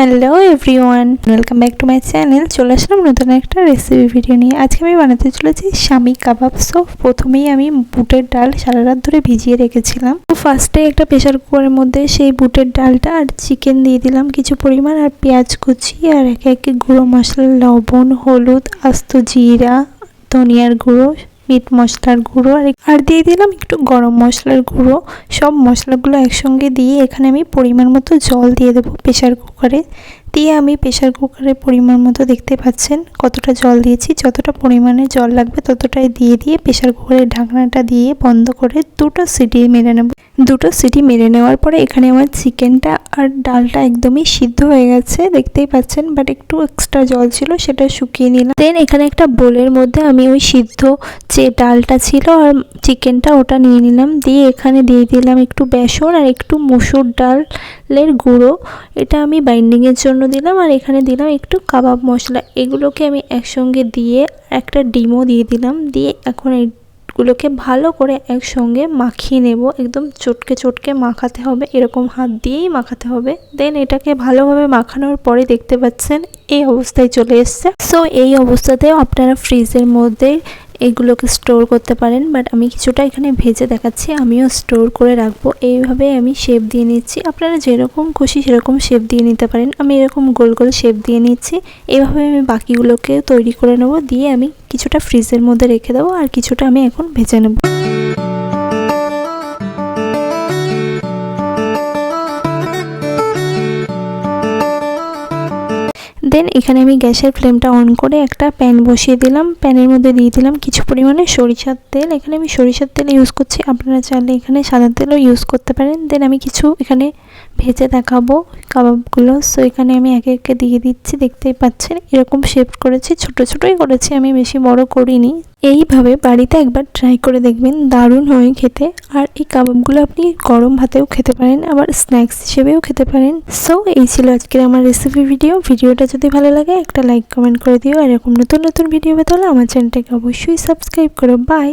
Hello everyone, welcome back to my channel. চলে আসলাম নতুন একটা রেসিপি ভিডিও নিয়ে। আজকে আমি বানাতে চলেছি শামি কাবাব। সো প্রথমেই আমি বুটের ডাল সারা রাত ধরে ভিজিয়ে রেখেছিলাম। তো ফার্স্টে একটা প্রেশার কুকারের মধ্যে সেই বুটের ডালটা আর চিকেন দিয়ে দিলাম কিছু পরিমাণ, আর পেঁয়াজ কুচি, আর একে একে গুঁড়ো মশলা, লবণ, হলুদ, আস্ত জিরা, ধনিয়ার গুঁড়ো, মিট মশলার গুঁড়ো, আর দিয়ে দিলাম একটু গরম মশলার গুঁড়ো। সব মশলাগুলো একসঙ্গে দিয়ে এখানে আমি পরিমাণ মতো জল দিয়ে দেবো প্রেশার কুকারে। দিয়ে আমি প্রেশার কুকারের পরিমাণ মতো দেখতে পাচ্ছেন কতটা জল দিয়েছি। যতটা পরিমাণে জল লাগবে ততটাই দিয়ে প্রেশার কুকারের ঢাকনাটা দিয়ে বন্ধ করে দুটো সিটি মেরে নেব। দুটো সিটি মেরে নেওয়ার পরে এখানে আমার চিকেনটা আর ডালটা একদমই সিদ্ধ হয়ে গেছে, দেখতেই পাচ্ছেন। বাট একটু এক্সট্রা জল ছিল, সেটা শুকিয়ে নিলাম। দেন এখানে একটা বোলের মধ্যে আমি ওই সিদ্ধ যে ডালটা ছিল আর চিকেনটা ওটা নিয়ে নিলাম। দিয়ে এখানে দিয়ে দিলাম একটু বেসন আর একটু মসুর ডালের গুঁড়ো, এটা আমি বাইন্ডিংয়ের জন্য দিলাম। আর এখানে দিলাম একটু কাবাব মশলা। এগুলোকে আমি একসঙ্গে দিয়ে একটা ডিমও দিয়ে দিলাম। দিয়ে এখন এগুলোকে ভালো করে একসঙ্গে মাখিয়ে নেব। একদম চটকে চটকে মাখাতে হবে, এরকম হাত দিয়েই মাখাতে হবে। দেন এটাকে ভালোভাবে মাখানোর পরে দেখতে পাচ্ছেন এই অবস্থায় চলে এসছে। সো এই অবস্থাতেও আপনারা ফ্রিজের মধ্যে এগুলোকে স্টোর করতে পারেন, বাট আমি কিছুটা এখানে ভেজে দেখাচ্ছি, আমিও স্টোর করে রাখবো। এইভাবে আমি শেপ দিয়ে নিচ্ছি, আপনারা যেরকম খুশি সেরকম শেপ দিয়ে নিতে পারেন। আমি এরকম গোল গোল শেপ দিয়ে নিচ্ছি। এইভাবে আমি বাকিগুলোকে তৈরি করে নেব। দিয়ে আমি কিছুটা ফ্রিজের মধ্যে রেখে দেবো, আর কিছুটা আমি এখন ভেজে নেব। দেন এখানে আমি গ্যাসের ফ্লেমটা অন করে একটা প্যান বসিয়ে দিলাম। প্যানের মধ্যে দিয়ে দিলাম কিছু পরিমাণে সরিষার তেল। এখানে আমি সরিষার তেল ইউজ করছি, আপনারা চাইলে এখানে সাদা তেলও ইউজ করতে পারেন। দেন আমি কিছু এখানে ভেজে দেখাবো কাবাবগুলো। সো এখানে আমি একে একে দিয়ে দিচ্ছি, দেখতেই পাচ্ছেন এরকম শেপ করেছি, ছোট ছোটই করেছি, আমি বেশি বড় করিনি। এইভাবে বাড়িতে একবার ট্রাই করে দেখবেন, দারুণ হয় খেতে। আর এই কাবাবগুলো আপনি গরম ভাতেও খেতে পারেন, আবার স্ন্যাক্স হিসেবেও খেতে পারেন। সো এই ছিল আজকের আমার রেসিপি ভিডিওটা যদি ভালো লাগে একটা লাইক কমেন্ট করে দিও। আর এরকম নতুন নতুন ভিডিও পেতে হলে আমার চ্যানেলটাকে অবশ্যই সাবস্ক্রাইব করো। বাই।